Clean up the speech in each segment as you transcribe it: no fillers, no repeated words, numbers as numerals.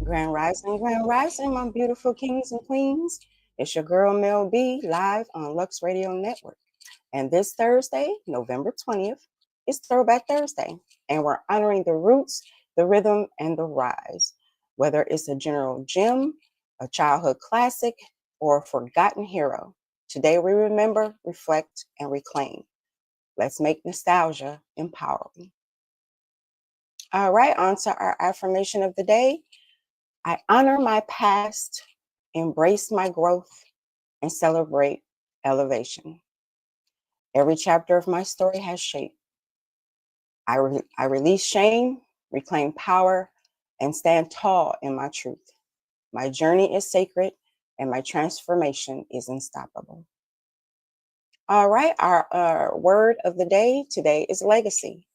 Grand Rising, my beautiful kings and queens. It's your girl Mel B live on Lux Radio Network. And this Thursday, November 20th, is Throwback Thursday. And we're honoring the roots, the rhythm, and the rise. Whether it's a general gem, a childhood classic, or a forgotten hero, today we remember, reflect, and reclaim. Let's make nostalgia empowering. All right, on to our affirmation of the day. I honor my past, embrace my growth, and celebrate elevation. Every chapter of my story has shape. I release shame, reclaim power, and stand tall in my truth. My journey is sacred, and my transformation is unstoppable. All right, our word of the day today is legacy.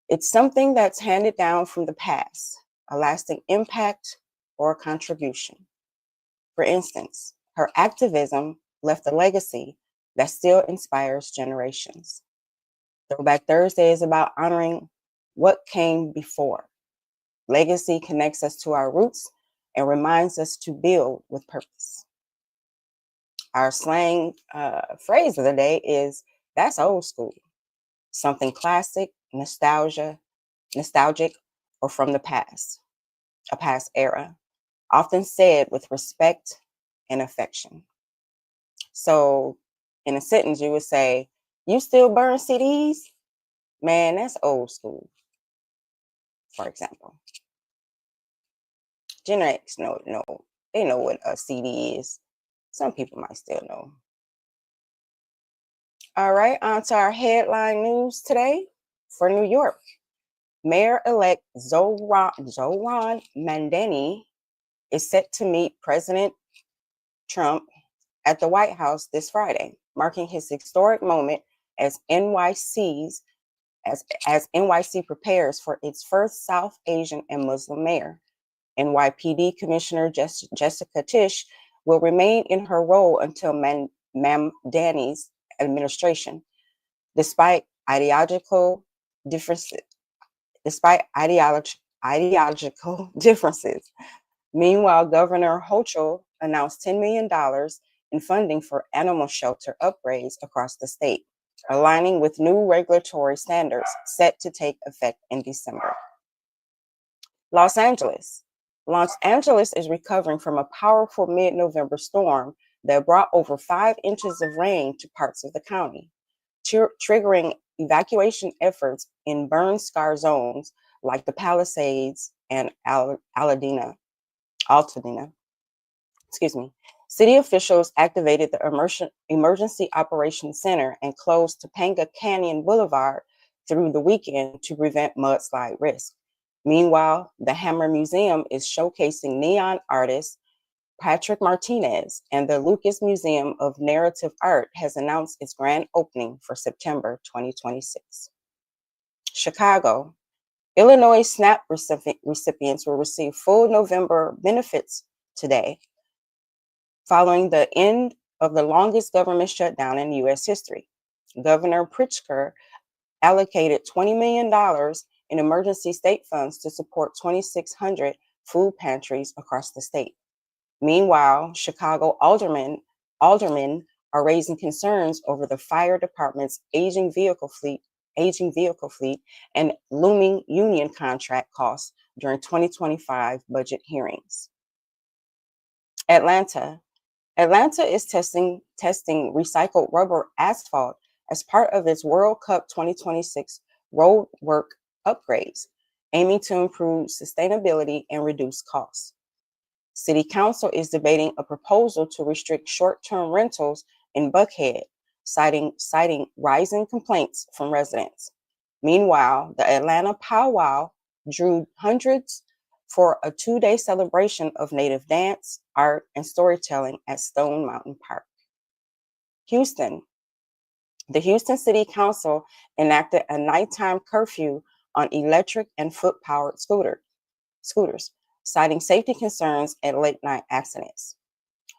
It's something that's handed down from the past, a lasting impact or a contribution. For instance, her activism left a legacy that still inspires generations. Throwback Thursday is about honoring what came before. Legacy connects us to our roots and reminds us to build with purpose. Our slang phrase of the day is, that's old school. Something classic, nostalgic, or from the past, a past era, often said with respect and affection. So in a sentence, you would say, you still burn CDs? Man, that's old school, for example. Gen X, no, they know what a CD is. Some people might still know. All right, on to our headline news today for New York. Mayor-elect Zohran Mamdani is set to meet President Trump at the White House this Friday, marking his historic moment as NYC prepares for its first South Asian and Muslim mayor. NYPD Commissioner Jessica Tisch will remain in her role until Mamdani's administration, despite ideological differences. Meanwhile, Governor Hochul announced $10 million in funding for animal shelter upgrades across the state, aligning with new regulatory standards set to take effect in December. Los Angeles is recovering from a powerful mid-November storm that brought over 5 inches of rain to parts of the county, triggering evacuation efforts in burn-scar zones like the Palisades and Altadena. City officials activated the Emergency Operations Center and closed Topanga Canyon Boulevard through the weekend to prevent mudslide risk. Meanwhile, the Hammer Museum is showcasing neon artist Patrick Martinez, and the Lucas Museum of Narrative Art has announced its grand opening for September 2026. Chicago. Illinois SNAP recipients will receive full November benefits today, following the end of the longest government shutdown in U.S. history. Governor Pritzker allocated $20 million in emergency state funds to support 2,600 food pantries across the state. Meanwhile, Chicago aldermen are raising concerns over the fire department's aging vehicle fleet, and looming union contract costs during 2025 budget hearings. Atlanta is testing recycled rubber asphalt as part of its World Cup 2026 roadwork upgrades, aiming to improve sustainability and reduce costs. City Council is debating a proposal to restrict short-term rentals in Buckhead, citing rising complaints from residents. Meanwhile, the Atlanta Powwow drew hundreds for a 2-day celebration of Native dance, art, and storytelling at Stone Mountain Park. Houston. The Houston City Council enacted a nighttime curfew on electric and foot-powered scooters, citing safety concerns and late-night accidents.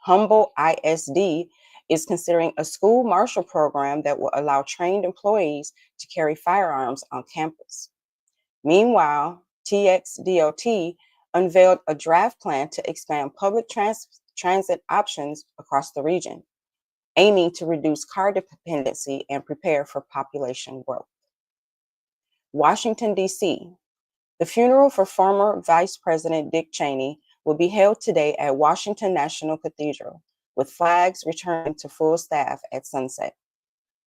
Humboldt ISD is considering a school marshal program that will allow trained employees to carry firearms on campus. Meanwhile, TXDOT unveiled a draft plan to expand public transit options across the region, aiming to reduce car dependency and prepare for population growth. Washington, D.C. The funeral for former Vice President Dick Cheney will be held today at Washington National Cathedral, with flags returning to full staff at sunset.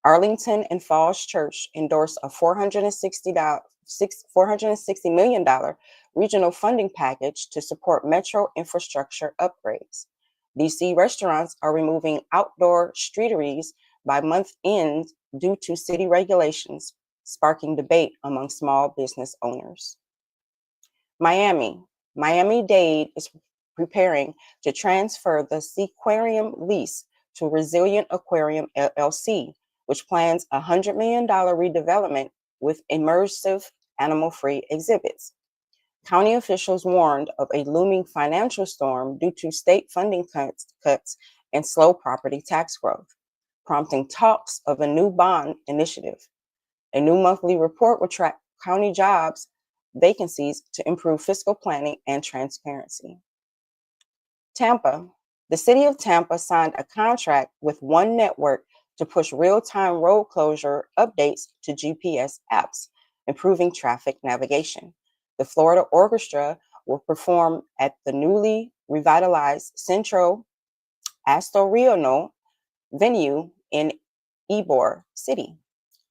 Arlington and Falls Church endorsed a $460 million regional funding package to support metro infrastructure upgrades. DC restaurants are removing outdoor streeteries by month end due to city regulations, sparking debate among small business owners. Miami-Dade is preparing to transfer the Seaquarium lease to Resilient Aquarium LLC, which plans a $100 million redevelopment with immersive animal-free exhibits. County officials warned of a looming financial storm due to state funding cuts and slow property tax growth, prompting talks of a new bond initiative. A new monthly report will track county jobs vacancies to improve fiscal planning and transparency. Tampa. The city of Tampa signed a contract with One Network to push real-time road closure updates to GPS apps, improving traffic navigation. The Florida Orchestra will perform at the newly revitalized Centro Astoriano venue in Ybor City,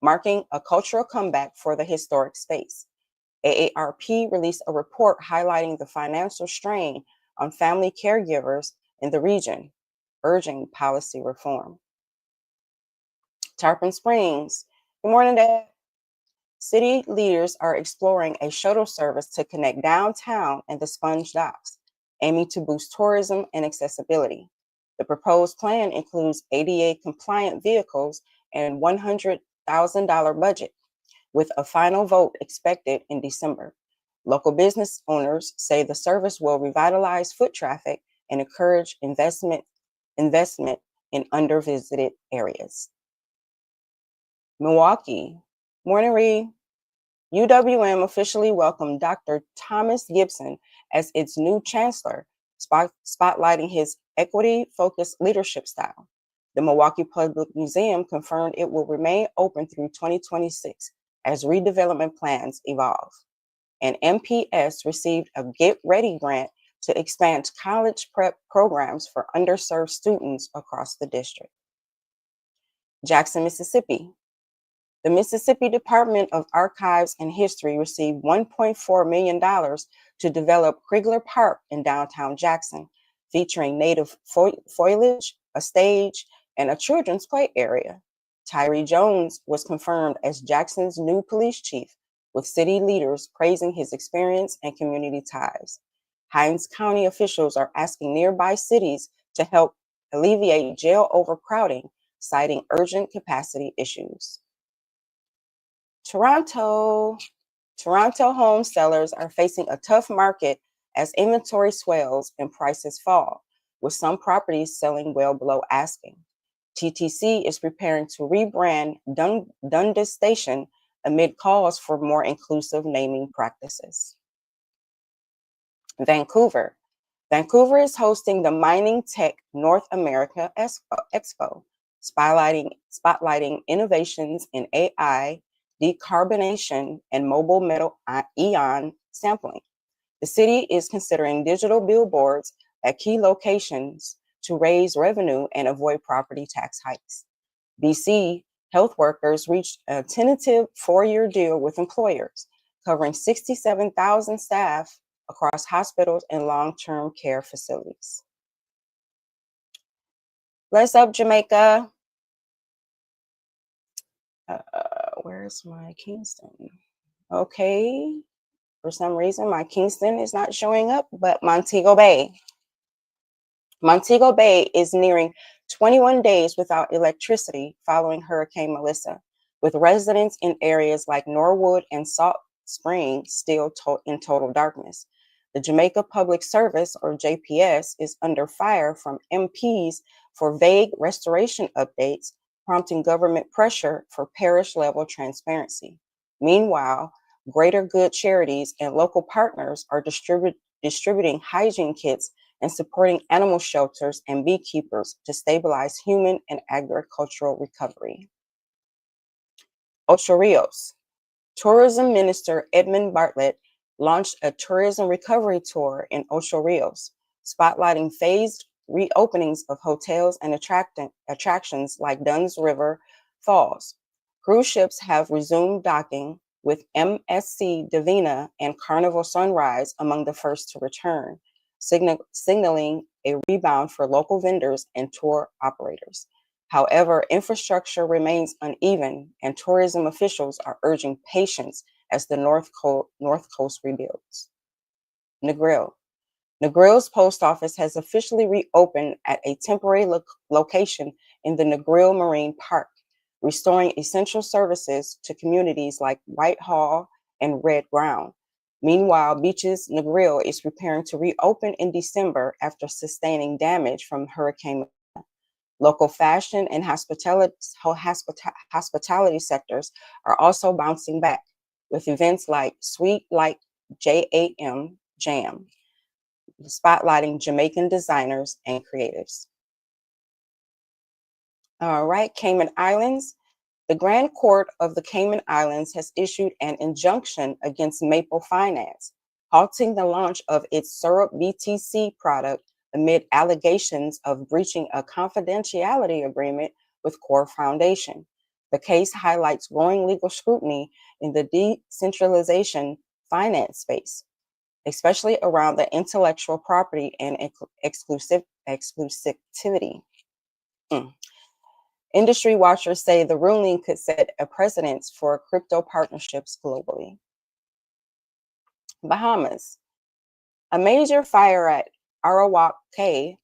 marking a cultural comeback for the historic space. AARP released a report highlighting the financial strain on family caregivers in the region, urging policy reform. Tarpon Springs. Good morning, Dad. City leaders are exploring a shuttle service to connect downtown and the Sponge Docks, aiming to boost tourism and accessibility. The proposed plan includes ADA-compliant vehicles and $100,000 budget, with a final vote expected in December. Local business owners say the service will revitalize foot traffic and encourage investment in undervisited areas. Milwaukee. Morning, Reed. UWM officially welcomed Dr. Thomas Gibson as its new chancellor, spotlighting his equity-focused leadership style. The Milwaukee Public Museum confirmed it will remain open through 2026 as redevelopment plans evolve. And MPS received a Get Ready grant to expand college prep programs for underserved students across the district. Jackson, Mississippi. The Mississippi Department of Archives and History received $1.4 million to develop Krigler Park in downtown Jackson, featuring native foliage, a stage, and a children's play area. Tyree Jones was confirmed as Jackson's new police chief, with city leaders praising his experience and community ties. Hinds County officials are asking nearby cities to help alleviate jail overcrowding, citing urgent capacity issues. Toronto home sellers are facing a tough market as inventory swells and prices fall, with some properties selling well below asking. TTC is preparing to rebrand Dundas Station amid calls for more inclusive naming practices. Vancouver. Vancouver is hosting the Mining Tech North America Expo, spotlighting innovations in AI, decarbonation, and mobile metal ion sampling. The city is considering digital billboards at key locations to raise revenue and avoid property tax hikes. BC health workers reached a tentative 4-year deal with employers, covering 67,000 staff across hospitals and long-term care facilities. Bless up, Jamaica. Where's my Kingston? Okay, for some reason, my Kingston is not showing up, but Montego Bay. Montego Bay is nearing 21 days without electricity following Hurricane Melissa, with residents in areas like Norwood and Salt Springs still in total darkness. The Jamaica Public Service, or JPS, is under fire from MPs for vague restoration updates, prompting government pressure for parish-level transparency. Meanwhile, Greater Good Charities and local partners are distributing hygiene kits, and supporting animal shelters and beekeepers to stabilize human and agricultural recovery. Ocho Rios. Tourism Minister Edmund Bartlett launched a tourism recovery tour in Ocho Rios, spotlighting phased reopenings of hotels and attractions like Dunn's River Falls. Cruise ships have resumed docking, with MSC Divina and Carnival Sunrise among the first to return, signaling a rebound for local vendors and tour operators. However, infrastructure remains uneven, and tourism officials are urging patience as the North Coast rebuilds. Negril. Negril's post office has officially reopened at a temporary location in the Negril Marine Park, restoring essential services to communities like Whitehall and Red Ground. Meanwhile, Beaches Negril is preparing to reopen in December after sustaining damage from Hurricane. Local fashion and hospitality sectors are also bouncing back, with events like Sweet Like J.A.M. Jam, spotlighting Jamaican designers and creatives. All right, Cayman Islands. The Grand Court of the Cayman Islands has issued an injunction against Maple Finance, halting the launch of its Syrup BTC product amid allegations of breaching a confidentiality agreement with Core Foundation. The case highlights growing legal scrutiny in the decentralization finance space, especially around the intellectual property and exclusivity. Industry watchers say the ruling could set a precedent for crypto partnerships globally. Bahamas. A major fire at Arawak Cay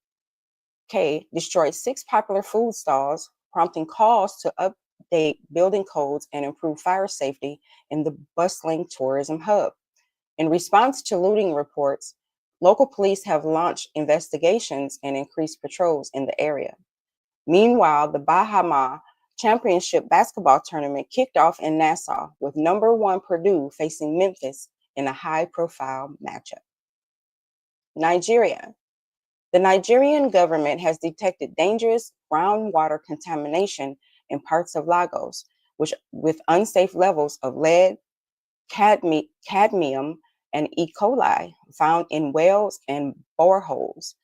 destroyed 6 popular food stalls, prompting calls to update building codes and improve fire safety in the bustling tourism hub. In response to looting reports, local police have launched investigations and increased patrols in the area. Meanwhile, the Bahama Championship basketball tournament kicked off in Nassau, with number 1 Purdue facing Memphis in a high-profile matchup. Nigeria. The Nigerian government has detected dangerous groundwater contamination in parts of Lagos, with unsafe levels of lead, cadmium, and E. coli found in wells and boreholes.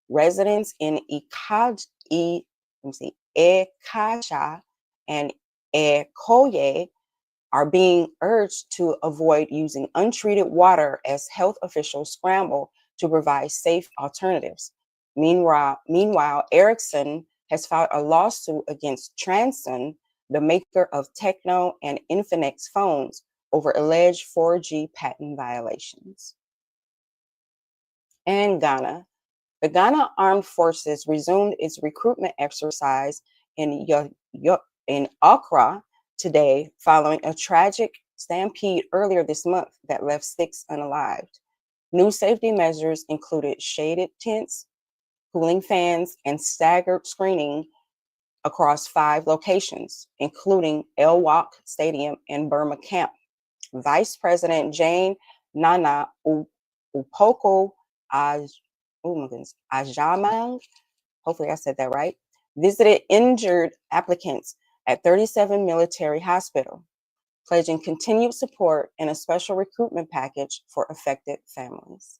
Residents in Ekaja and Ekoye are being urged to avoid using untreated water as health officials scramble to provide safe alternatives. Meanwhile, Ericsson has filed a lawsuit against Transsion, the maker of Tecno and Infinix phones, over alleged 4G patent violations. And Ghana. The Ghana Armed Forces resumed its recruitment exercise in Accra today, following a tragic stampede earlier this month that left 6 unalived. New safety measures included shaded tents, cooling fans, and staggered screening across 5 locations, including El Wak Stadium and Burma Camp. Vice President Jane Nana Upoko Ajamang, hopefully I said that right, visited injured applicants at 37 Military Hospital, pledging continued support and a special recruitment package for affected families.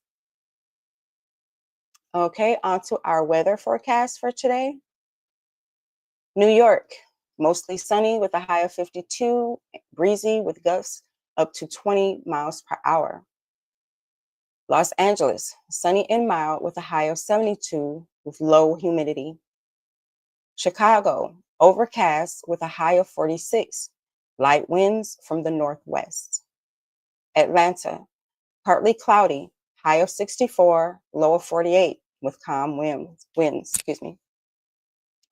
Okay, on to our weather forecast for today. New York, mostly sunny with a high of 52, breezy with gusts up to 20 miles per hour. Los Angeles, sunny and mild with a high of 72 with low humidity. Chicago, overcast with a high of 46, light winds from the northwest. Atlanta, partly cloudy, high of 64, low of 48 with calm winds.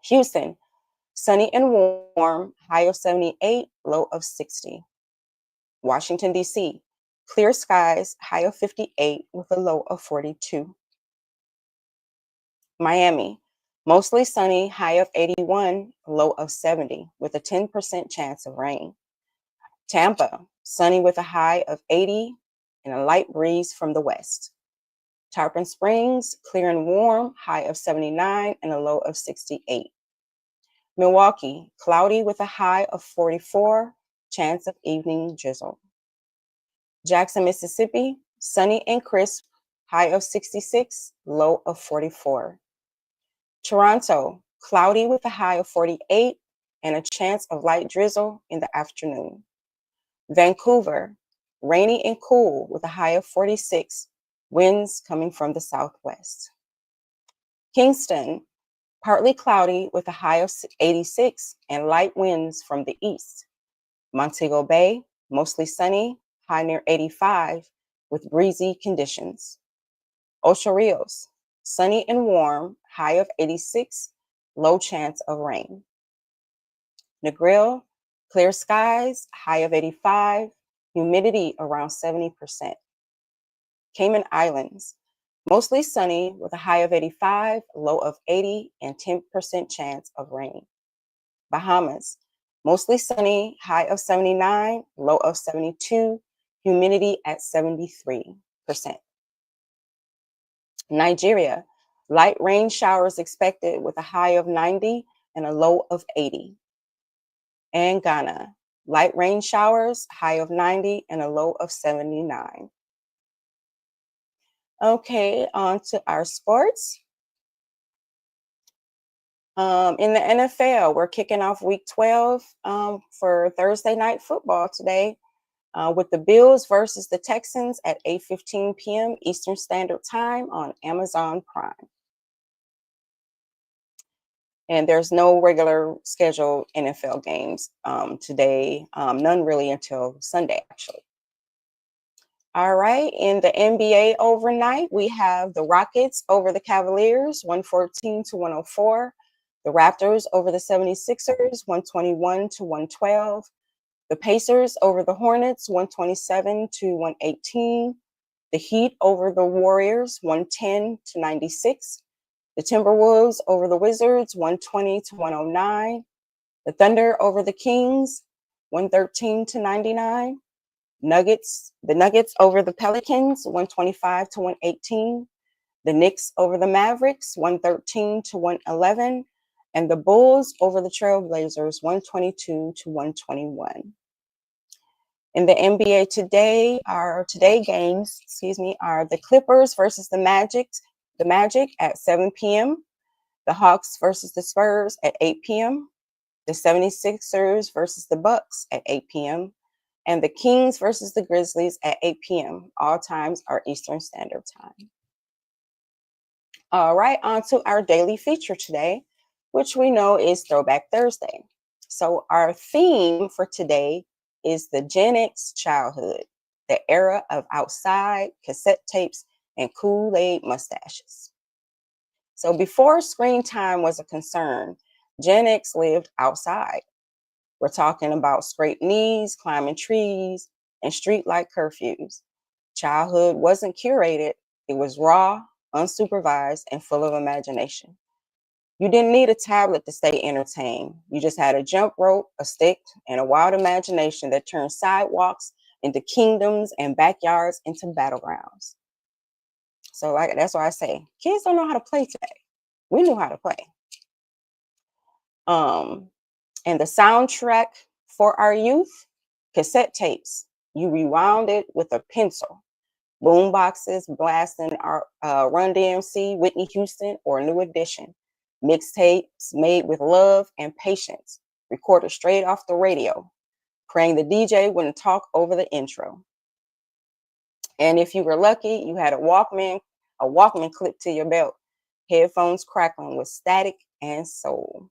Houston, sunny and warm, high of 78, low of 60. Washington, D.C., clear skies, high of 58 with a low of 42. Miami, mostly sunny, high of 81, low of 70 with a 10% chance of rain. Tampa, sunny with a high of 80 and a light breeze from the west. Tarpon Springs, clear and warm, high of 79 and a low of 68. Milwaukee, cloudy with a high of 44, chance of evening drizzle. Jackson, Mississippi, sunny and crisp, high of 66, low of 44. Toronto, cloudy with a high of 48 and a chance of light drizzle in the afternoon. Vancouver, rainy and cool with a high of 46, winds coming from the southwest. Kingston, partly cloudy with a high of 86 and light winds from the east. Montego Bay, mostly sunny, high near 85 with breezy conditions. Ocho Rios, sunny and warm, high of 86, low chance of rain. Negril, clear skies, high of 85, humidity around 70%. Cayman Islands, mostly sunny with a high of 85, low of 80, and 10% chance of rain. Bahamas, mostly sunny, high of 79, low of 72, humidity at 73%. Nigeria, light rain showers expected with a high of 90 and a low of 80. And Ghana, light rain showers, high of 90 and a low of 79. Okay, on to our sports. In the NFL, we're kicking off week 12 for Thursday night football today with the Bills versus the Texans at 8:15 p.m. Eastern Standard Time on Amazon Prime. And there's no regular scheduled NFL games today, none really until Sunday, actually. All right, in the NBA overnight, we have the Rockets over the Cavaliers, 114 to 104. The Raptors over the 76ers, 121 to 112. The Pacers over the Hornets, 127 to 118. The Heat over the Warriors, 110 to 96. The Timberwolves over the Wizards, 120 to 109. The Thunder over the Kings, 113 to 99. The Nuggets over the Pelicans, 125 to 118. The Knicks over the Mavericks, 113 to 111. And the Bulls over the Trailblazers, 122 to 121. In the NBA today, our today games, are the Clippers versus the Magic at 7 p.m. The Hawks versus the Spurs at 8 p.m. The 76ers versus the Bucks at 8 p.m. And the Kings versus the Grizzlies at 8 p.m. All times are Eastern Standard Time. All right, on to our daily feature today, which we know is Throwback Thursday. So our theme for today is the Gen X childhood, the era of outside, cassette tapes, and Kool-Aid mustaches. So before screen time was a concern, Gen X lived outside. We're talking about scraped knees, climbing trees, and street-like curfews. Childhood wasn't curated. It was raw, unsupervised, and full of imagination. You didn't need a tablet to stay entertained. You just had a jump rope, a stick, and a wild imagination that turned sidewalks into kingdoms and backyards into battlegrounds. So that's why I say kids don't know how to play today. We knew how to play. And the soundtrack for our youth, cassette tapes. You rewound it with a pencil. Boom boxes blasting our Run DMC, Whitney Houston, or New Edition. Mixtapes made with love and patience, recorded straight off the radio, praying the DJ wouldn't talk over the intro. And if you were lucky, you had a Walkman clipped to your belt, headphones crackling with static and soul.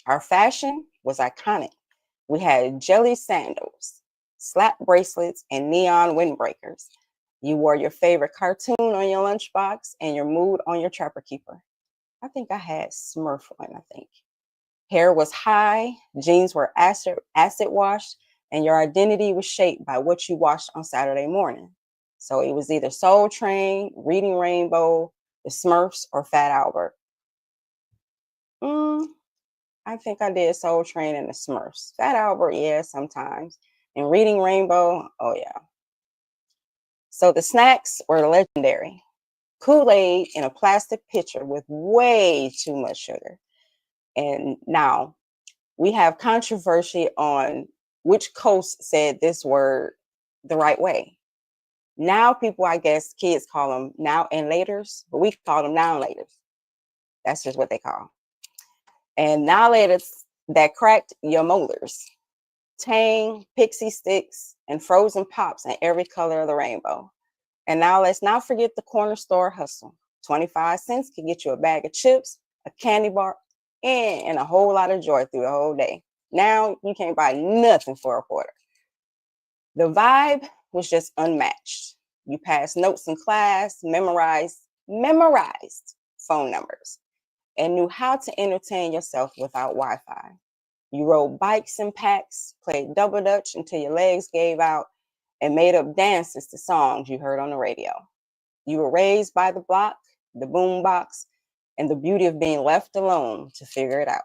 Our fashion was iconic. We had jelly sandals, slap bracelets, and neon windbreakers. You wore your favorite cartoon on your lunchbox and your mood on your Trapper Keeper. I think I had Smurf one, I think. Hair was high, jeans were acid washed, and your identity was shaped by what you watched on Saturday morning. So it was either Soul Train, Reading Rainbow, The Smurfs, or Fat Albert. I think I did Soul Train and The Smurfs. Fat Albert, yeah, sometimes. And Reading Rainbow, oh yeah. So the snacks were legendary. Kool-Aid in a plastic pitcher with way too much sugar. And now we have controversy on which coast said this word the right way. Now people, I guess kids call them now and laters, but we call them now and laters. That's just what they call. And now laters that cracked your molars. Tang, pixie sticks, and frozen pops in every color of the rainbow. And now let's not forget the corner store hustle. 25 cents can get you a bag of chips, a candy bar, and a whole lot of joy through the whole day. Now you can't buy nothing for a quarter. The vibe was just unmatched. You passed notes in class, memorized phone numbers, and knew how to entertain yourself without Wi-Fi. You rode bikes in packs, played double dutch until your legs gave out, and made up dances to songs you heard on the radio. You were raised by the block, the boom box, and the beauty of being left alone to figure it out.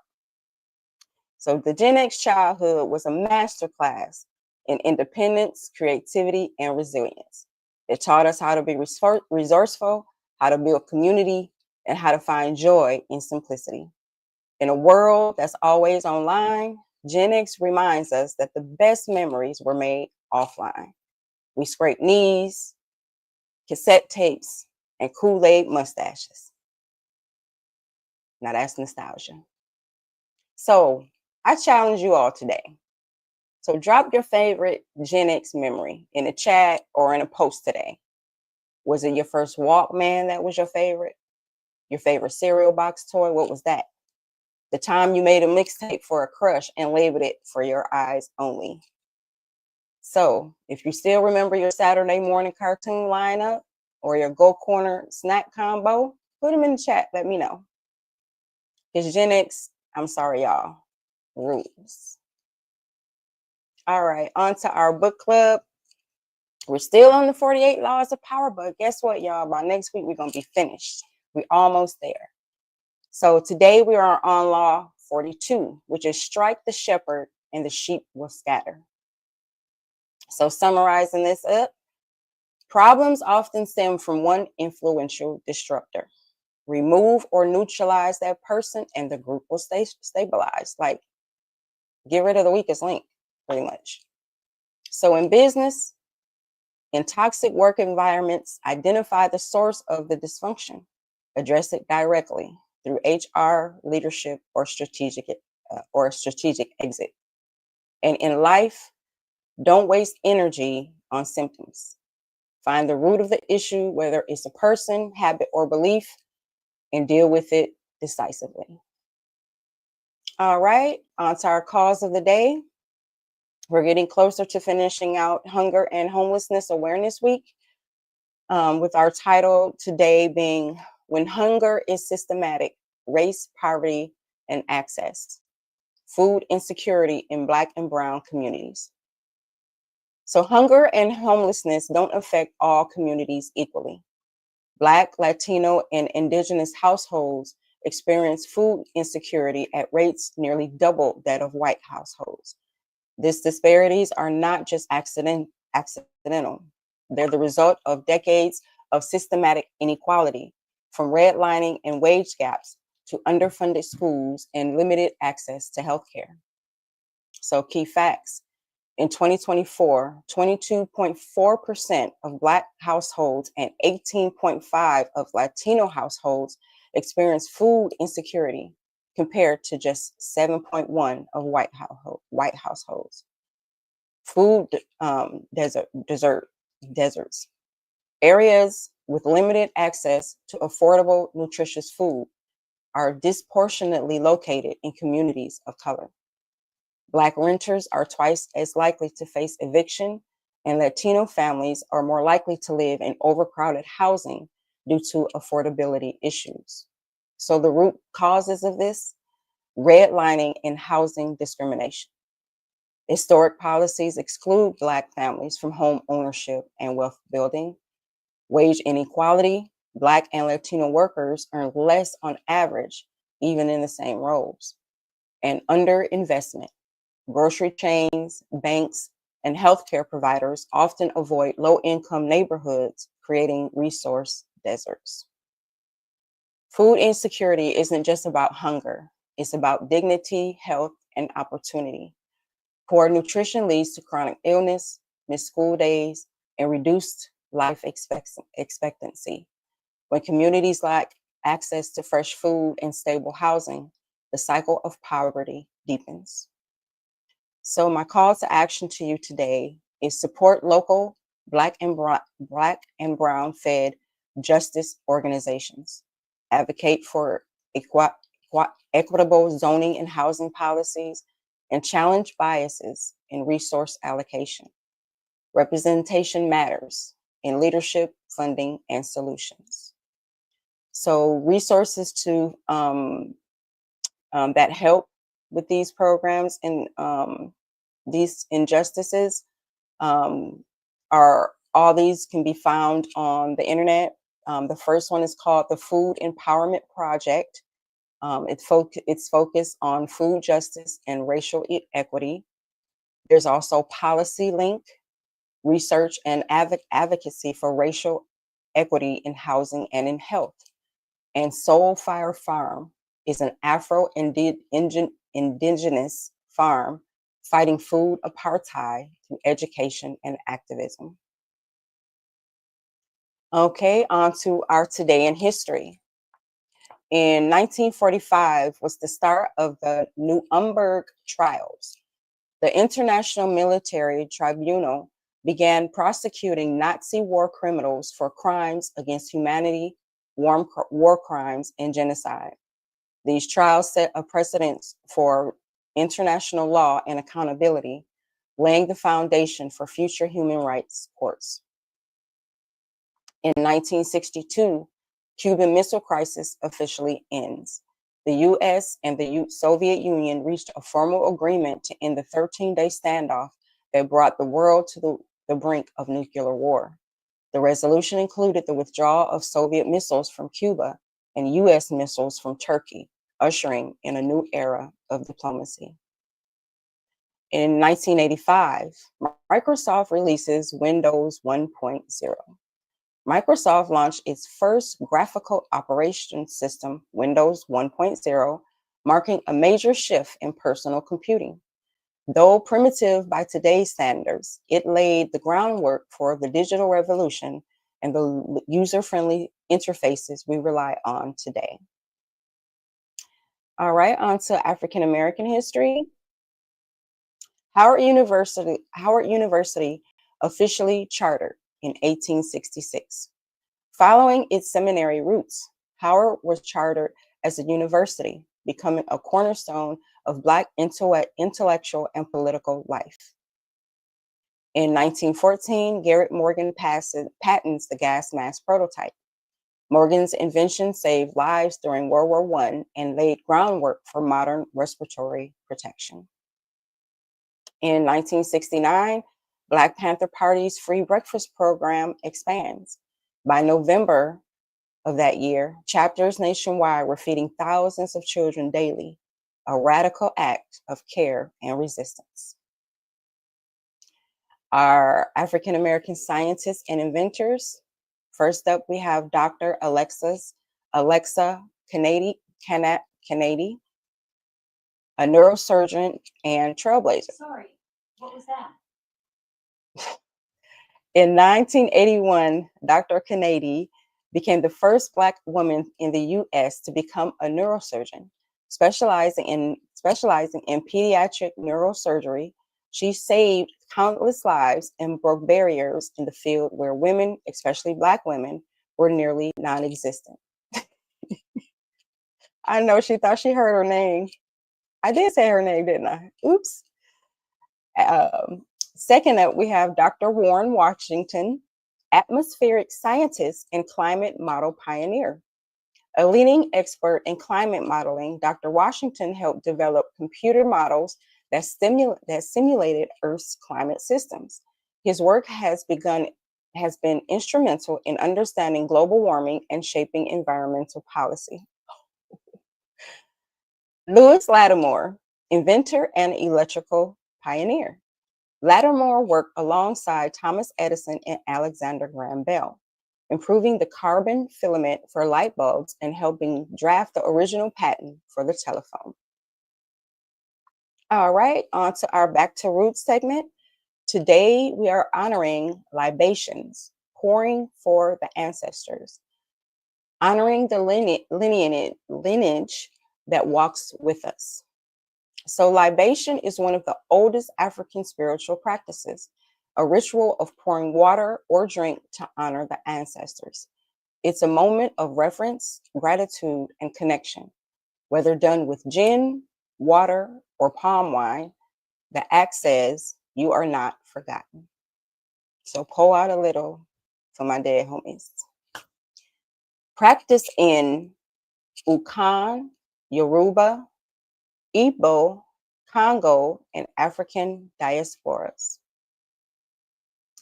So the Gen X childhood was a masterclass in independence, creativity, and resilience. It taught us how to be resourceful, how to build community, and how to find joy in simplicity. In a world that's always online, Gen X reminds us that the best memories were made offline. We scraped knees, cassette tapes, and Kool-Aid mustaches. Now that's nostalgia. So I challenge you all today. So drop your favorite Gen X memory in the chat or in a post today. Was it your first Walkman that was your favorite? Your favorite cereal box toy? What was that? The time you made a mixtape for a crush and labeled it for your eyes only. So if you still remember your Saturday morning cartoon lineup or your Go Corner snack combo, put them in the chat. Let me know. Because Gen X, I'm sorry, y'all, rules. All right, on to our book club. We're still on the 48 Laws of Power, but guess what, y'all? By next week, we're going to be finished. We're almost there. So today we are on Law 42, which is strike the shepherd and the sheep will scatter. So summarizing this up, problems often stem from one influential disruptor. Remove or neutralize that person and the group will stay stabilized. Like, get rid of the weakest link, pretty much. So in business, in toxic work environments, identify the source of the dysfunction. Address it directly through HR, leadership, or strategic exit. And in life, don't waste energy on symptoms. Find the root of the issue, whether it's a person, habit, or belief, and deal with it decisively. All right, on to our cause of the day. We're getting closer to finishing out Hunger and Homelessness Awareness Week, with our title today being When Hunger is Systematic, Race, Poverty, and Access, Food Insecurity in Black and Brown Communities. So hunger and homelessness don't affect all communities equally. Black, Latino, and Indigenous households experience food insecurity at rates nearly double that of white households. These disparities are not just accidental. They're the result of decades of systematic inequality, from redlining and wage gaps to underfunded schools and limited access to healthcare. So key facts. In 2024, 22.4% of Black households and 18.5% of Latino households experienced food insecurity, compared to just 7.1% of white households. Food deserts. Areas with limited access to affordable, nutritious food are disproportionately located in communities of color. Black renters are twice as likely to face eviction, and Latino families are more likely to live in overcrowded housing due to affordability issues. So the root causes of this: redlining and housing discrimination. Historic policies exclude Black families from home ownership and wealth building. Wage inequality. Black and Latino workers earn less on average, even in the same roles. And underinvestment. Grocery chains, banks, and healthcare providers often avoid low-income neighborhoods, creating resource deserts. Food insecurity isn't just about hunger, it's about dignity, health, and opportunity. Poor nutrition leads to chronic illness, missed school days, and reduced life expectancy. When communities lack access to fresh food and stable housing, the cycle of poverty deepens. So my call to action to you today is support local Black and brown fed justice organizations. Advocate for equitable zoning and housing policies, and challenge biases in resource allocation. Representation matters in leadership, funding, and solutions. So resources to that help with these programs and these injustices are all these can be found on the internet. The first one is called the Food Empowerment Project. It's focused on food justice and racial equity. There's also Policy Link, research and advocacy for racial equity in housing and in health. And Soul Fire Farm is an Afro-Indigenous farm fighting food apartheid through education and activism. Okay, on to our today in history. In 1945 was the start of the Nuremberg trials. The International Military Tribunal began prosecuting Nazi war criminals for crimes against humanity, war crimes, and genocide. These trials set a precedent for international law and accountability, laying the foundation for future human rights courts. In 1962, Cuban Missile Crisis officially ends. The US and the Soviet Union reached a formal agreement to end the 13-day standoff that brought the world to the brink of nuclear war. The resolution included the withdrawal of Soviet missiles from Cuba and US missiles from Turkey, ushering in a new era of diplomacy. In 1985, Microsoft releases Windows 1.0. Microsoft launched its first graphical operation system, Windows 1.0, marking a major shift in personal computing. Though primitive by today's standards, it laid the groundwork for the digital revolution and the user-friendly interfaces we rely on today. All right, on to African American history. Howard University officially chartered in 1866. Following its seminary roots, Howard was chartered as a university, becoming a cornerstone of Black intellectual and political life. In 1914, Garrett Morgan patents the gas mask prototype. Morgan's invention saved lives during World War I and laid groundwork for modern respiratory protection. In 1969, Black Panther Party's free breakfast program expands. By November of that year, chapters nationwide were feeding thousands of children daily, a radical act of care and resistance. Our African American scientists and inventors. First up, we have Dr. Alexa Kennedy, a neurosurgeon and trailblazer. Sorry, what was that? In 1981, Dr. Kennedy became the first Black woman in the U.S. to become a neurosurgeon, specializing in pediatric neurosurgery. She saved countless lives and broke barriers in the field where women, especially Black women, were nearly non-existent. I know she thought she heard her name. I did say her name, didn't I? Oops. Second up, we have Dr. Warren Washington, atmospheric scientist and climate model pioneer. A leading expert in climate modeling, Dr. Washington helped develop computer models that simulated Earth's climate systems. His work has been instrumental in understanding global warming and shaping environmental policy. Lewis Lattimore, inventor and electrical pioneer. Lattimore worked alongside Thomas Edison and Alexander Graham Bell. improving the carbon filament for light bulbs and helping draft the original patent for the telephone. All right, on to our Back to Roots segment. Today we are honoring libations, pouring for the ancestors, honoring the lineage that walks with us. So, libation is one of the oldest African spiritual practices, a ritual of pouring water or drink to honor the ancestors. It's a moment of reverence, gratitude, and connection. Whether done with gin, water, or palm wine, the act says, "You are not forgotten." So, pour out a little for my dead homies. Practice in Ukan, Yoruba, Igbo, Congo, and African diasporas.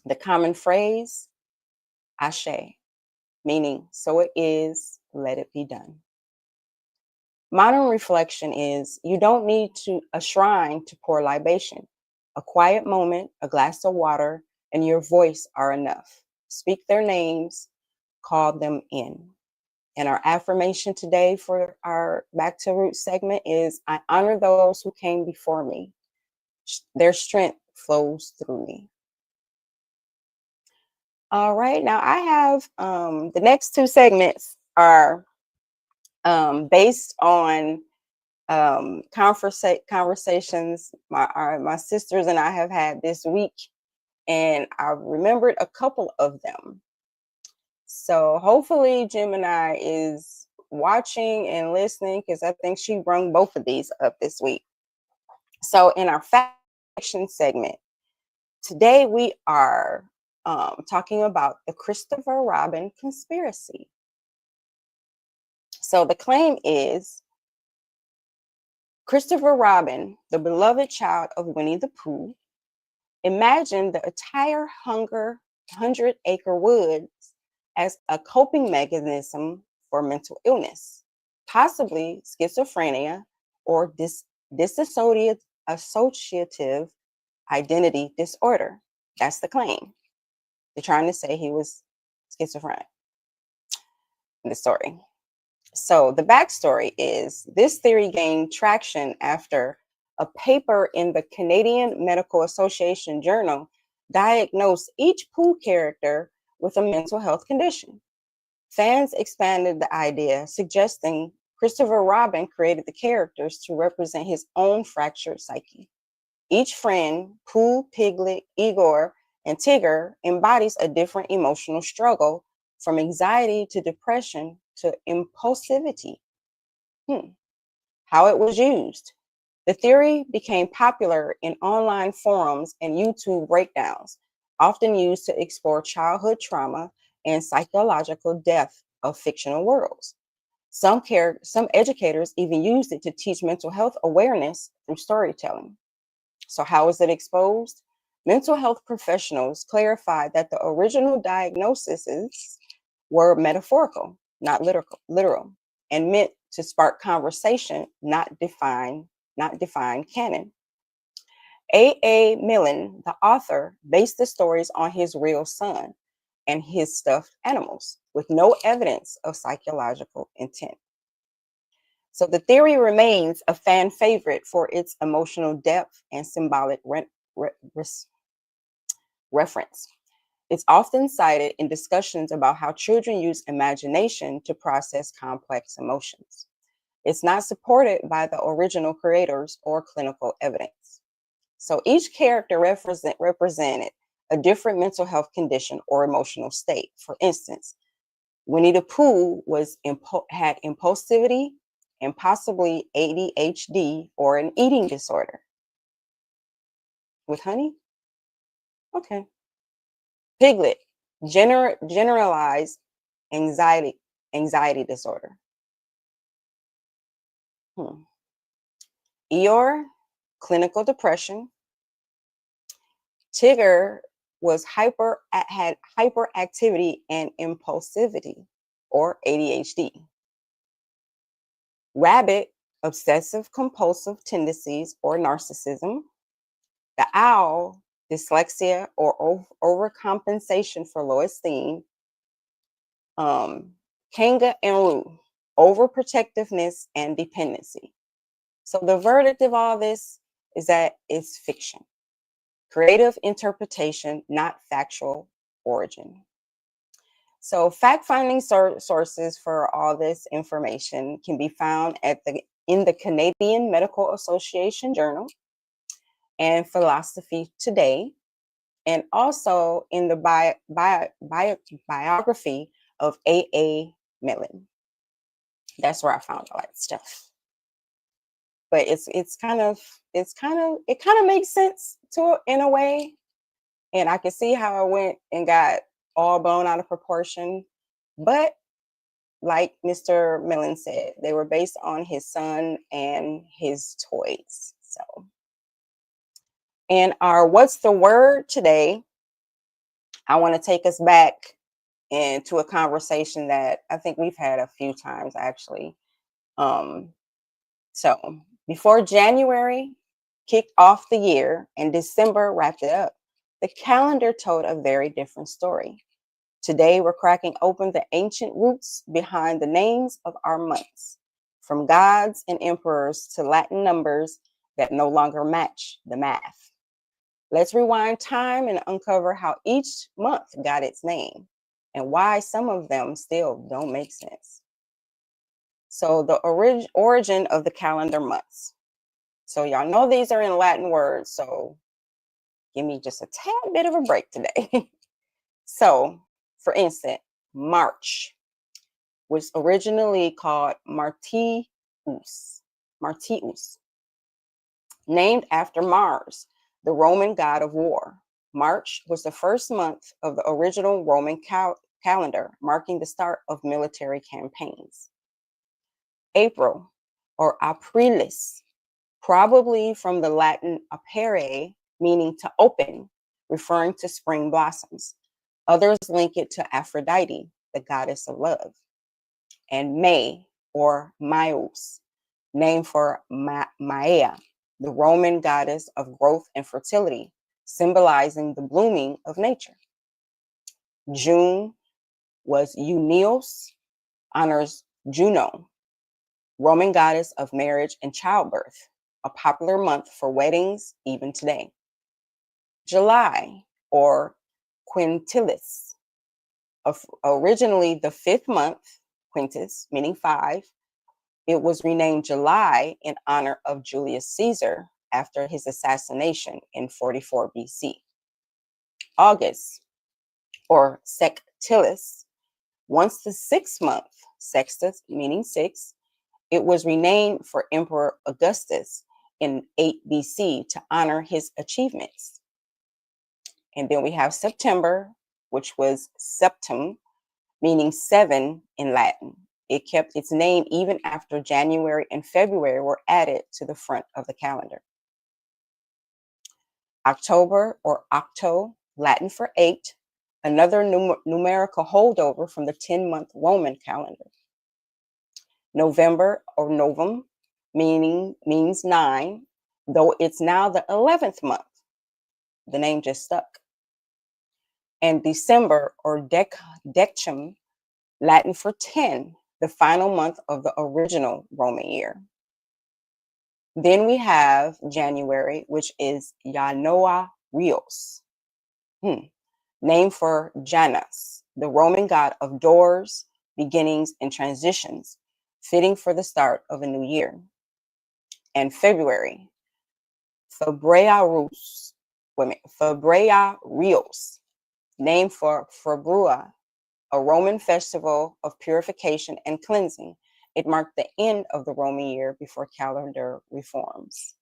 The common phrase, Ashe, meaning so it is, let it be done. Modern reflection is you don't need a shrine to pour libation. A quiet moment, a glass of water, and your voice are enough. Speak their names, call them in. And our affirmation today for our Back to Roots segment is I honor those who came before me. Their strength flows through me. All right, now I have the next two segments are based on conversations my sisters and I have had this week, and I remembered a couple of them. So hopefully Gemini is watching and listening because I think she brung both of these up this week. So in our faction segment, today we are talking about the Christopher Robin conspiracy. So the claim is Christopher Robin, the beloved child of Winnie the Pooh, imagined the entire 100-acre woods as a coping mechanism for mental illness, possibly schizophrenia or dissociative identity disorder. That's the claim. They're trying to say he was schizophrenic in the story. So the backstory is this theory gained traction after a paper in the Canadian Medical Association journal diagnosed each Pooh character with a mental health condition. Fans expanded the idea, suggesting Christopher Robin created the characters to represent his own fractured psyche. Each friend, Pooh, Piglet, Igor, and Tigger, embodies a different emotional struggle, from anxiety to depression to impulsivity. How it was used. The theory became popular in online forums and YouTube breakdowns, often used to explore childhood trauma and psychological depth of fictional worlds. Some educators even used it to teach mental health awareness through storytelling. So how is it exposed? Mental health professionals clarified that the original diagnoses were metaphorical, not literal, and meant to spark conversation, not define canon. A. Millen, the author, based the stories on his real son and his stuffed animals, with no evidence of psychological intent. So the theory remains a fan favorite for its emotional depth and symbolic reference. It's often cited in discussions about how children use imagination to process complex emotions. It's not supported by the original creators or clinical evidence. So each character represented a different mental health condition or emotional state. For instance, Winnie the Pooh had impulsivity and possibly ADHD or an eating disorder. With honey? Okay. Piglet, generalized anxiety disorder. Eeyore, clinical depression. Tigger had hyperactivity and impulsivity or ADHD. Rabbit, obsessive compulsive tendencies or narcissism. The owl, dyslexia or overcompensation for low esteem. Kanga and Ru, overprotectiveness and dependency. So the verdict of all this is that it's fiction, creative interpretation, not factual origin. So fact-finding sources for all this information can be found in the Canadian Medical Association Journal and Philosophy Today, and also in the biography of A.A. Mell. That's where I found all that stuff. But it kind of makes sense to in a way, and I can see how it went and got all blown out of proportion. But like Mr. Mell said, they were based on his son and his toys. So, and our what's the word today, I want to take us back into a conversation that I think we've had a few times actually. So before January kicked off the year and December wrapped it up, the calendar told a very different story. Today, we're cracking open the ancient roots behind the names of our months, from gods and emperors to Latin numbers that no longer match the math. Let's rewind time and uncover how each month got its name and why some of them still don't make sense. So the origin of the calendar months. So y'all know these are in Latin words, so give me just a tad bit of a break today. So, for instance, March was originally called Martius, named after Mars, the Roman god of war. March was the first month of the original Roman calendar, marking the start of military campaigns. April, or Aprilis, probably from the Latin apere, meaning to open, referring to spring blossoms. Others link it to Aphrodite, the goddess of love. And May, or Maius, named for Maia, the Roman goddess of growth and fertility, symbolizing the blooming of nature. June was Junius, honors Juno, Roman goddess of marriage and childbirth, a popular month for weddings even today. July, or Quintilis, originally the fifth month, quintus, meaning five. It was renamed July in honor of Julius Caesar after his assassination in 44 BC. August, or Sextilis, once the sixth month, sextus meaning six, it was renamed for Emperor Augustus in 8 BC to honor his achievements. And then we have September, which was septum, meaning seven in Latin. It kept its name even after January and February were added to the front of the calendar. October, or octo, Latin for eight, another numerical holdover from the 10-month Roman calendar. November, or novum, means nine, though it's now the 11th month. The name just stuck. And December, or decem, Latin for 10, the final month of the original Roman year. Then we have January, which is Januarius, named for Janus, the Roman god of doors, beginnings, and transitions, fitting for the start of a new year. And February, Febraius, named for Februa, a Roman festival of purification and cleansing. It marked the end of the Roman year before calendar reforms.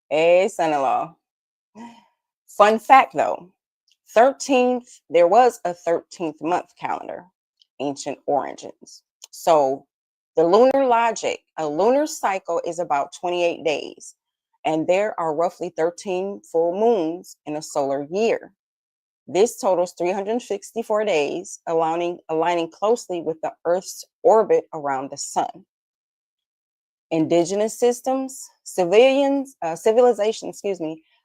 Hey, son-in-law. Fun fact though, there was a 13th month calendar, ancient origins. So the lunar logic, a lunar cycle is about 28 days, and there are roughly 13 full moons in a solar year. This totals 364 days, aligning closely with the Earth's orbit around the sun. Indigenous systems, civilization,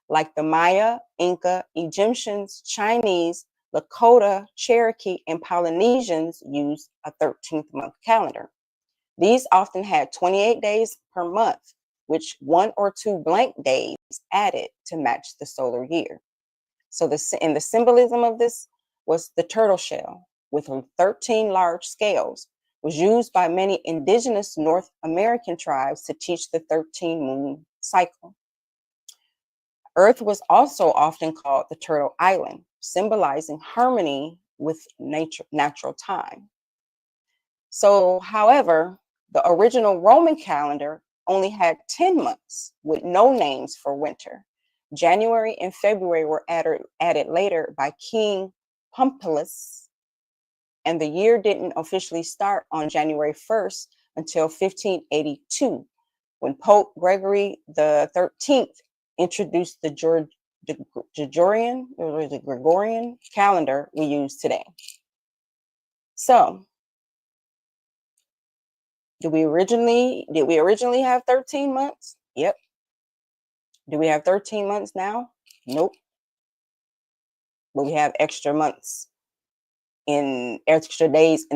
like the Maya, Inca, Egyptians, Chinese, Lakota, Cherokee, and Polynesians used a 13th month calendar. These often had 28 days per month, which one or two blank days added to match the solar year. So the symbolism of this was the turtle shell with 13 large scales was used by many indigenous North American tribes to teach the 13 moon cycle. Earth was also often called the Turtle Island, symbolizing harmony with natural time. So, however, the original Roman calendar only had 10 months with no names for winter. January and February were added later by King Pompilius, and the year didn't officially start on January 1st until 1582, when Pope Gregory the 13th introduced the Gregorian calendar we use today. So, did we originally have 13 months? Yep. Do we have 13 months now? Nope. But we have extra days in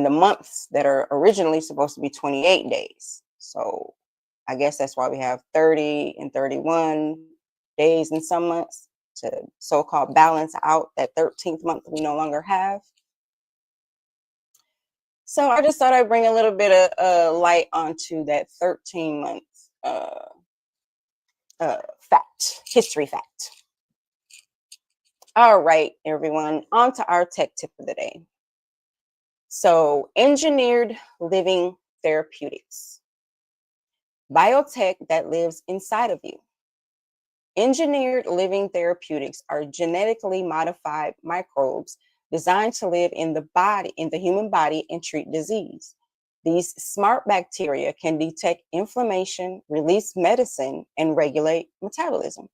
the months that are originally supposed to be 28 days. So I guess that's why we have 30 and 31 days in some months to so-called balance out that 13th month we no longer have. So I just thought I'd bring a little bit of light onto that 13 months history fact. All right, everyone, on to our tech tip of the day. So, engineered living therapeutics, biotech that lives inside of you. Engineered living therapeutics are genetically modified microbes designed to live in the human body, and treat disease. These smart bacteria can detect inflammation, release medicine, and regulate metabolism.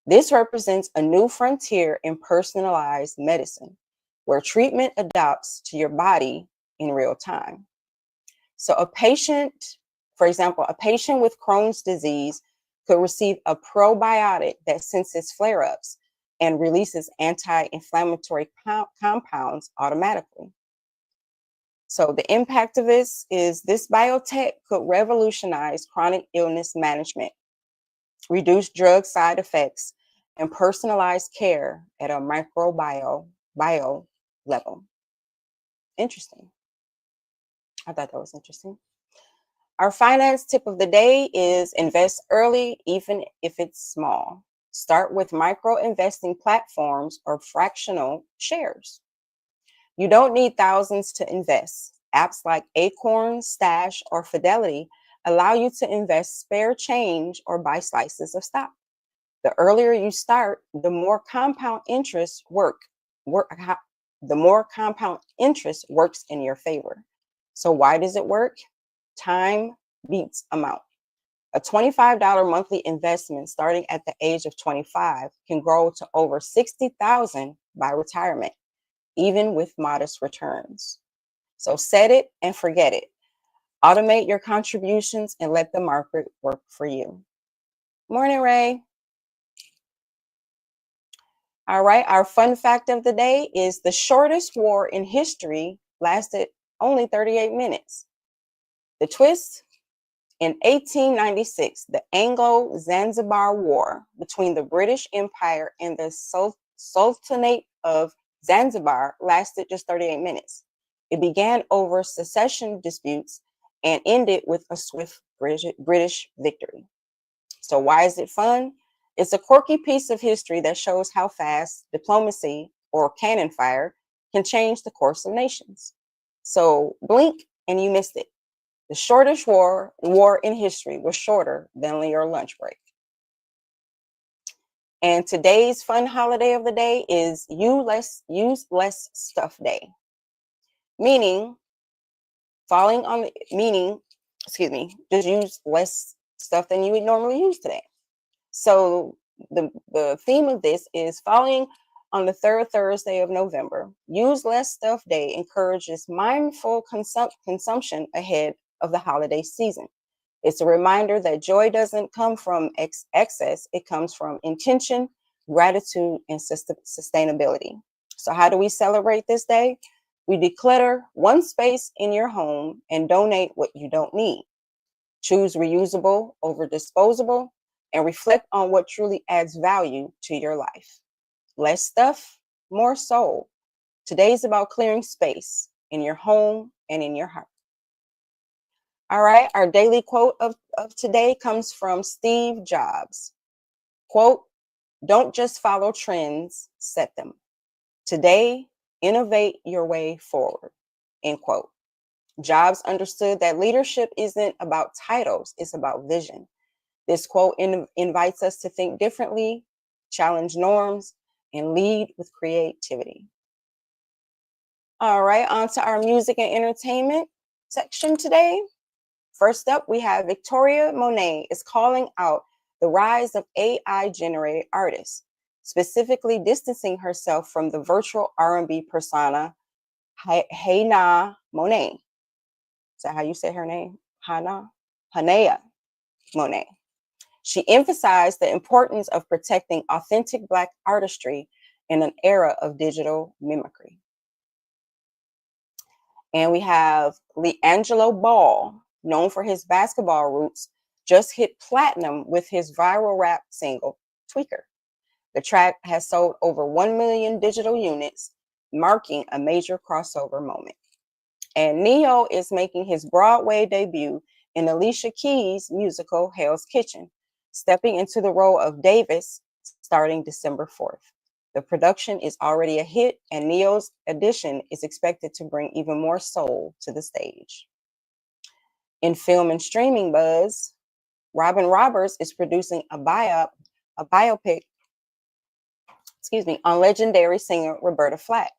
This represents a new frontier in personalized medicine, where treatment adapts to your body in real time. So for example, a patient with Crohn's disease could receive a probiotic that senses flare-ups and releases anti-inflammatory compounds automatically. So the impact of this is this biotech could revolutionize chronic illness management, reduce drug side effects, and personalized care at a bio level. Interesting. I thought that was interesting. Our finance tip of the day is invest early, even if it's small. Start with micro investing platforms or fractional shares. You don't need thousands to invest. Apps like Acorn, Stash, or Fidelity allow you to invest spare change or buy slices of stock. The earlier you start, the more compound interest works in your favor. So why does it work? Time beats amount. A $25 monthly investment starting at the age of 25 can grow to over $60,000 by retirement, even with modest returns. So set it and forget it. Automate your contributions and let the market work for you. Morning, Ray. All right, our fun fact of the day is the shortest war in history lasted only 38 minutes. The twist? In 1896, the Anglo-Zanzibar War between the British Empire and the Sultanate of Zanzibar lasted just 38 minutes. It began over secession disputes and ended with a swift British victory. So why is it fun? It's a quirky piece of history that shows how fast diplomacy or cannon fire can change the course of nations. So blink and you missed it. The shortest war in history was shorter than your lunch break. And today's fun holiday of the day is use less stuff day. Meaning, just use less stuff than you would normally use today. So the theme of this is falling on the third Thursday of November. Use less stuff day encourages mindful consumption ahead of the holiday season. It's a reminder that joy doesn't come from excess, it comes from intention, gratitude, and sustainability. So, how do we celebrate this day? We declutter one space in your home and donate what you don't need. Choose reusable over disposable and reflect on what truly adds value to your life. Less stuff, more soul. Today's about clearing space in your home and in your heart. All right, our daily quote of today comes from Steve Jobs. Quote, don't just follow trends, set them. Today, innovate your way forward. End quote. Jobs understood that leadership isn't about titles, it's about vision. This quote invites us to think differently, challenge norms, and lead with creativity. All right, on to our music and entertainment section today. First up, we have Victoria Monet is calling out the rise of AI-generated artists, specifically distancing herself from the virtual R&B persona Hannah Monet. Is that how you say her name? Hanea Monet. She emphasized the importance of protecting authentic Black artistry in an era of digital mimicry. And we have LeAngelo Ball, known for his basketball roots, just hit platinum with his viral rap single, Tweaker. The track has sold over 1 million digital units, marking a major crossover moment. And Neo is making his Broadway debut in Alicia Keys' musical Hell's Kitchen, stepping into the role of Davis starting December 4th. The production is already a hit, and Neo's addition is expected to bring even more soul to the stage. In film and streaming buzz, Robin Roberts is producing a biopic, on legendary singer Roberta Flack,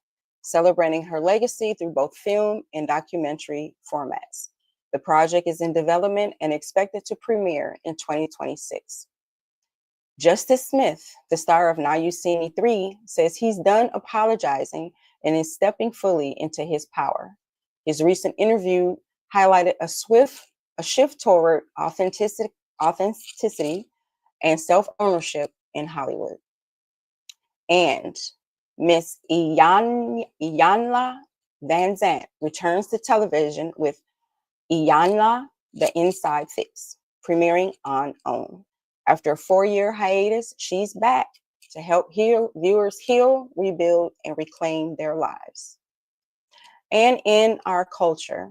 celebrating her legacy through both film and documentary formats. The project is in development and expected to premiere in 2026. Justice Smith, the star of Now You See Me 3, says he's done apologizing and is stepping fully into his power. His recent interview highlighted a shift toward authenticity and self-ownership in Hollywood. And Miss Iyanla Van Zant returns to television with Iyanla, The Inside Fix, premiering on OWN. After a 4-year hiatus, she's back to help viewers heal, rebuild, and reclaim their lives. And in our culture,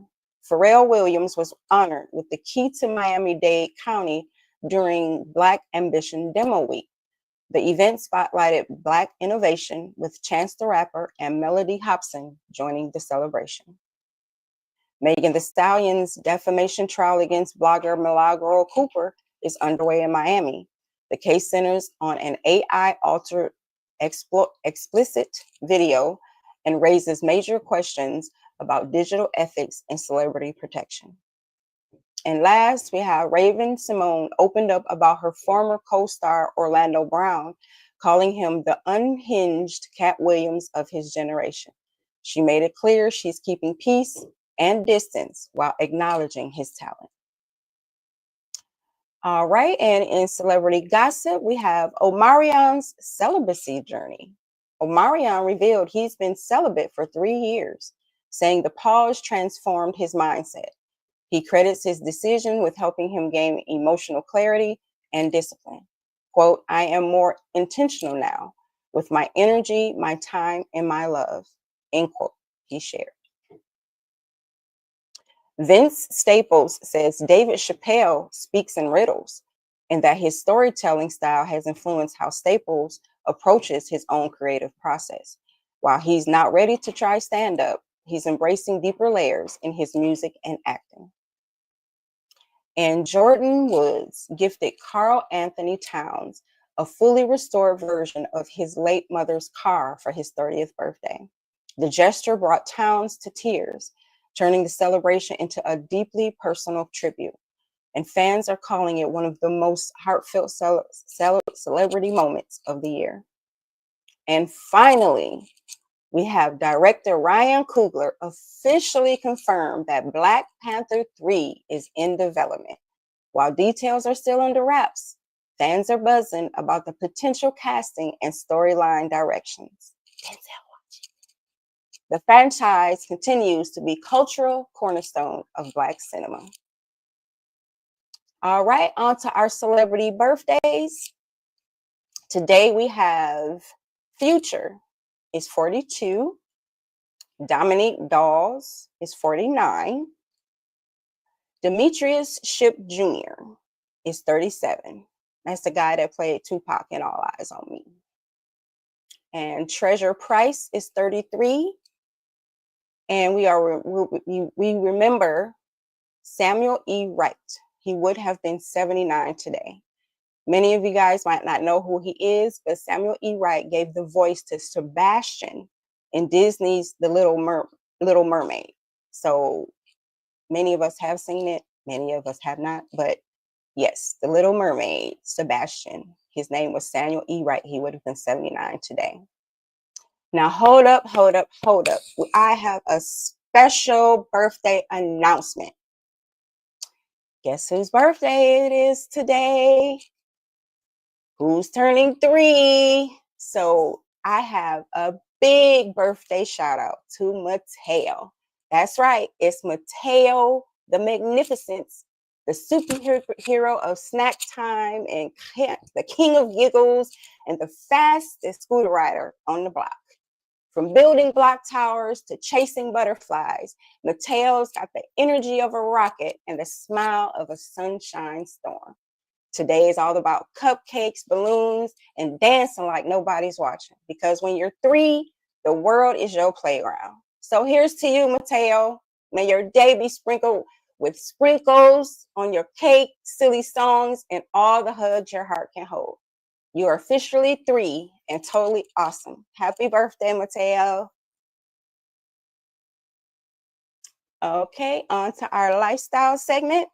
Pharrell Williams was honored with the Key to Miami-Dade County during Black Ambition Demo Week. The event spotlighted Black innovation with Chance the Rapper and Melody Hobson joining the celebration. Megan Thee Stallion's defamation trial against blogger Milagro Cooper is underway in Miami. The case centers on an AI-altered explicit video and raises major questions about digital ethics and celebrity protection. And last, we have Raven Simone opened up about her former co-star Orlando Brown, calling him the unhinged Cat Williams of his generation. She made it clear she's keeping peace and distance while acknowledging his talent. All right, and in celebrity gossip, we have Omarion's celibacy journey. Omarion revealed he's been celibate for 3 years, saying the pause transformed his mindset. He credits his decision with helping him gain emotional clarity and discipline. Quote, I am more intentional now with my energy, my time, and my love, end quote, he shared. Vince Staples says David Chappelle speaks in riddles and that his storytelling style has influenced how Staples approaches his own creative process. While he's not ready to try stand-up, he's embracing deeper layers in his music and acting. And Jordan Woods gifted Carl Anthony Towns a fully restored version of his late mother's car for his 30th birthday. The gesture brought Towns to tears, turning the celebration into a deeply personal tribute. And fans are calling it one of the most heartfelt celebrity moments of the year. And finally, we have director Ryan Coogler officially confirmed that Black Panther 3 is in development. While details are still under wraps, fans are buzzing about the potential casting and storyline directions. The franchise continues to be cultural cornerstone of Black cinema. All right, on to our celebrity birthdays. Today we have Future is 42. Dominique Dawes is 49. Demetrius Shipp Jr. is 37. That's the guy that played Tupac in All Eyes on Me. And Treasure Price is 33. And we remember Samuel E. Wright. He would have been 79 today. Many of you guys might not know who he is, but Samuel E. Wright gave the voice to Sebastian in Disney's The Little Mermaid. So many of us have seen it, many of us have not, but yes, The Little Mermaid, Sebastian. His name was Samuel E. Wright. He would have been 79 today. Now, hold up. I have a special birthday announcement. Guess whose birthday it is today? Who's turning 3? So I have a big birthday shout out to Mateo. That's right. It's Mateo the Magnificence, the superhero of snack time and the king of giggles and the fastest scooter rider on the block. From building block towers to chasing butterflies, Mateo's got the energy of a rocket and the smile of a sunshine storm. Today is all about cupcakes, balloons, and dancing like nobody's watching. Because when you're 3, the world is your playground. So here's to you, Mateo. May your day be sprinkled with sprinkles on your cake, silly songs, and all the hugs your heart can hold. You are officially 3 and totally awesome. Happy birthday, Mateo. Okay, on to our lifestyle segment.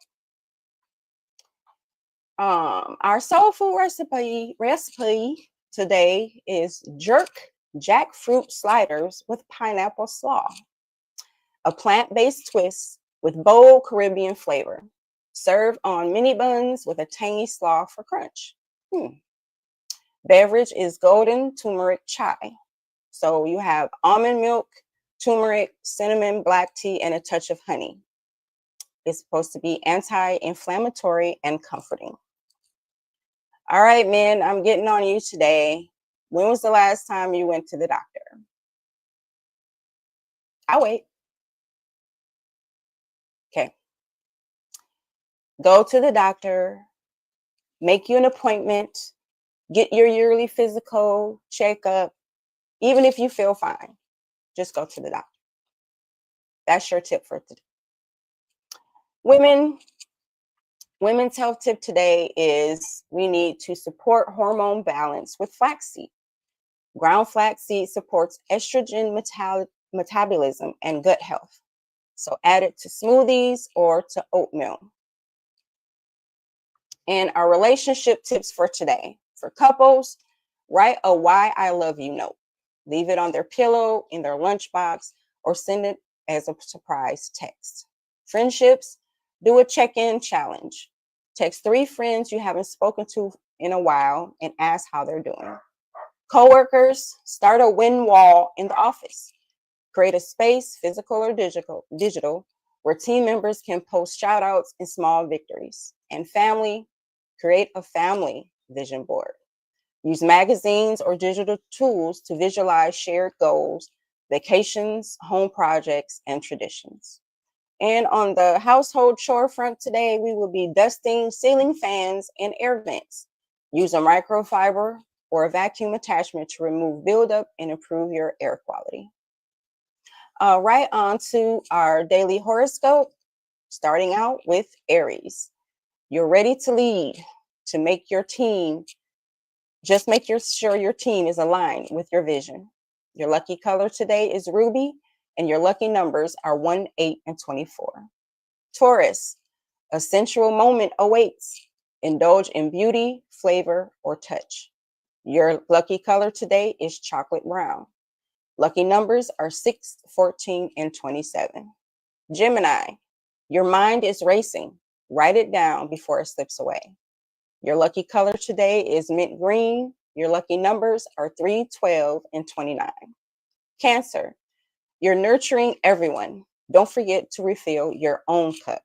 Our soul food recipe today is jerk jackfruit sliders with pineapple slaw, a plant-based twist with bold Caribbean flavor. Serve on mini buns with a tangy slaw for crunch. Beverage is golden turmeric chai. So you have almond milk, turmeric, cinnamon, black tea, and a touch of honey. It's supposed to be anti-inflammatory and comforting. All right, men, I'm getting on you today. When was the last time you went to the doctor? I'll wait. Okay. Go to the doctor, make you an appointment, get your yearly physical checkup. Even if you feel fine, just go to the doctor. That's your tip for today. Women's health tip today is we need to support hormone balance with flaxseed. Ground flaxseed supports estrogen metabolism and gut health. So add it to smoothies or to oatmeal. And our relationship tips for today. For couples, write a why I love you note. Leave it on their pillow, in their lunchbox, or send it as a surprise text. Friendships, do a check-in challenge. Text 3 friends you haven't spoken to in a while and ask how they're doing. Coworkers, start a win wall in the office. Create a space, physical or digital, where team members can post shout outs and small victories. And family, create a family vision board. Use magazines or digital tools to visualize shared goals, vacations, home projects, and traditions. And on the household chore front today, we will be dusting ceiling fans and air vents. Use a microfiber or a vacuum attachment to remove buildup and improve your air quality. Right on to our daily horoscope, starting out with Aries. You're ready to lead, to make your team. Just make sure your team is aligned with your vision. Your lucky color today is ruby, and your lucky numbers are 1, 8, and 24. Taurus, a sensual moment awaits. Indulge in beauty, flavor, or touch. Your lucky color today is chocolate brown. Lucky numbers are 6, 14, and 27. Gemini, your mind is racing. Write it down before it slips away. Your lucky color today is mint green. Your lucky numbers are 3, 12, and 29. Cancer, you're nurturing everyone. Don't forget to refill your own cup.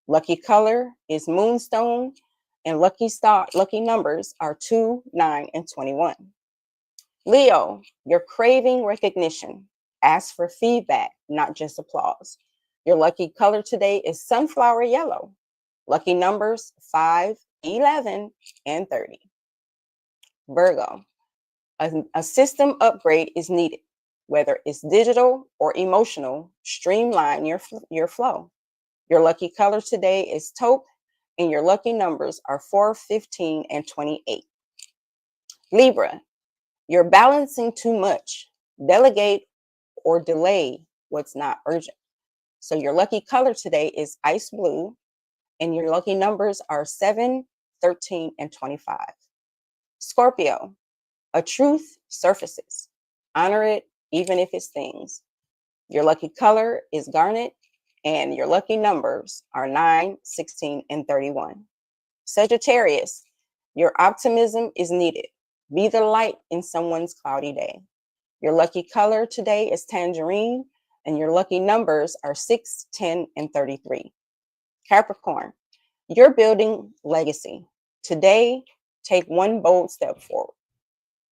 Lucky color is moonstone, and lucky numbers are 2, 9, and 21. Leo, you're craving recognition. Ask for feedback, not just applause. Your lucky color today is sunflower yellow. Lucky numbers 5, 11, and 30. Virgo, a system upgrade is needed. Whether it's digital or emotional, streamline your flow. Your lucky color today is taupe, and your lucky numbers are 4, 15, and 28. Libra, you're balancing too much. Delegate or delay what's not urgent. So your lucky color today is ice blue, and your lucky numbers are 7, 13, and 25. Scorpio, a truth surfaces. Honor it even if it stings. Your lucky color is garnet, and your lucky numbers are 9, 16, and 31. Sagittarius, your optimism is needed. Be the light in someone's cloudy day. Your lucky color today is tangerine, and your lucky numbers are 6, 10, and 33. Capricorn, you're building legacy. Today, take one bold step forward.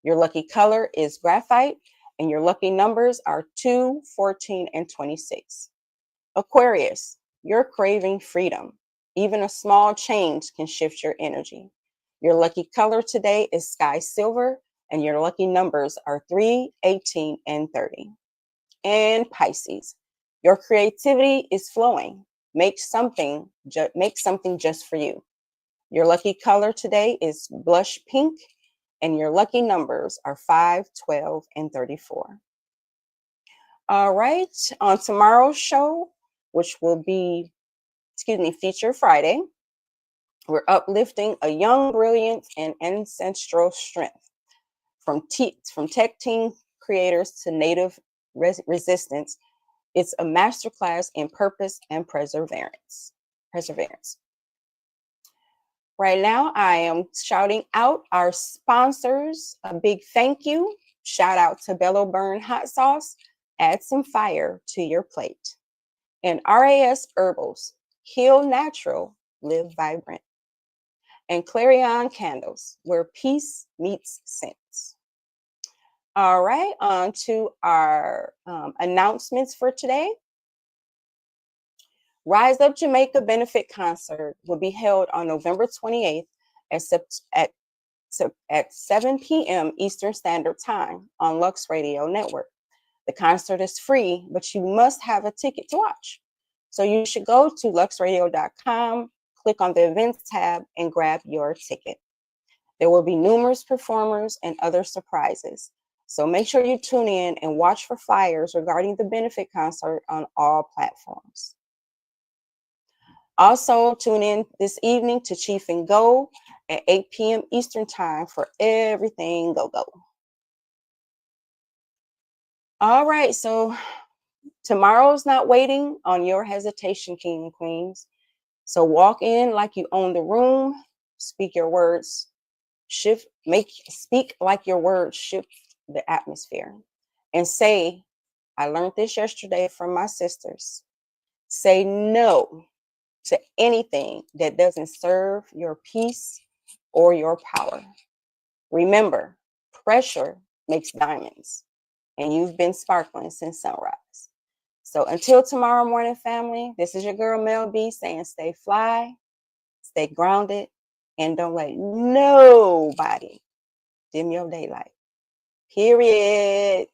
Your lucky color is graphite, and your lucky numbers are 2, 14, and 26. Aquarius, you're craving freedom. Even a small change can shift your energy. Your lucky color today is sky silver, and your lucky numbers are 3, 18, and 30. And Pisces, your creativity is flowing. Make something just for you. Your lucky color today is blush pink, and your lucky numbers are 5, 12, and 34. All right, on tomorrow's show, which will be, Feature Friday, we're uplifting a young brilliance and ancestral strength from tech team creators to native resistance. It's a masterclass in purpose and perseverance. Right now, I am shouting out our sponsors. A big thank you. Shout out to Bello Burn Hot Sauce. Add some fire to your plate. And RAS Herbals. Heal natural, live vibrant. And Clarion Candles, where peace meets sense. All right, on to our announcements for today. Rise Up Jamaica Benefit Concert will be held on November 28th at 7 p.m. Eastern Standard Time on Lux Radio Network. The concert is free, but you must have a ticket to watch. So you should go to luxradio.com, click on the events tab, and grab your ticket. There will be numerous performers and other surprises. So make sure you tune in and watch for flyers regarding the benefit concert on all platforms. Also, tune in this evening to Chief and Go at 8 p.m. Eastern Time for everything go-go. All right, so tomorrow's not waiting on your hesitation, king and queens. So walk in like you own the room, speak your words, speak like your words shift the atmosphere. And say, I learned this yesterday from my sisters. Say no to anything that doesn't serve your peace or your power. Remember, pressure makes diamonds, and you've been sparkling since sunrise. So until tomorrow morning, family, this is your girl Mel B saying stay fly, stay grounded, and don't let nobody dim your daylight. Period.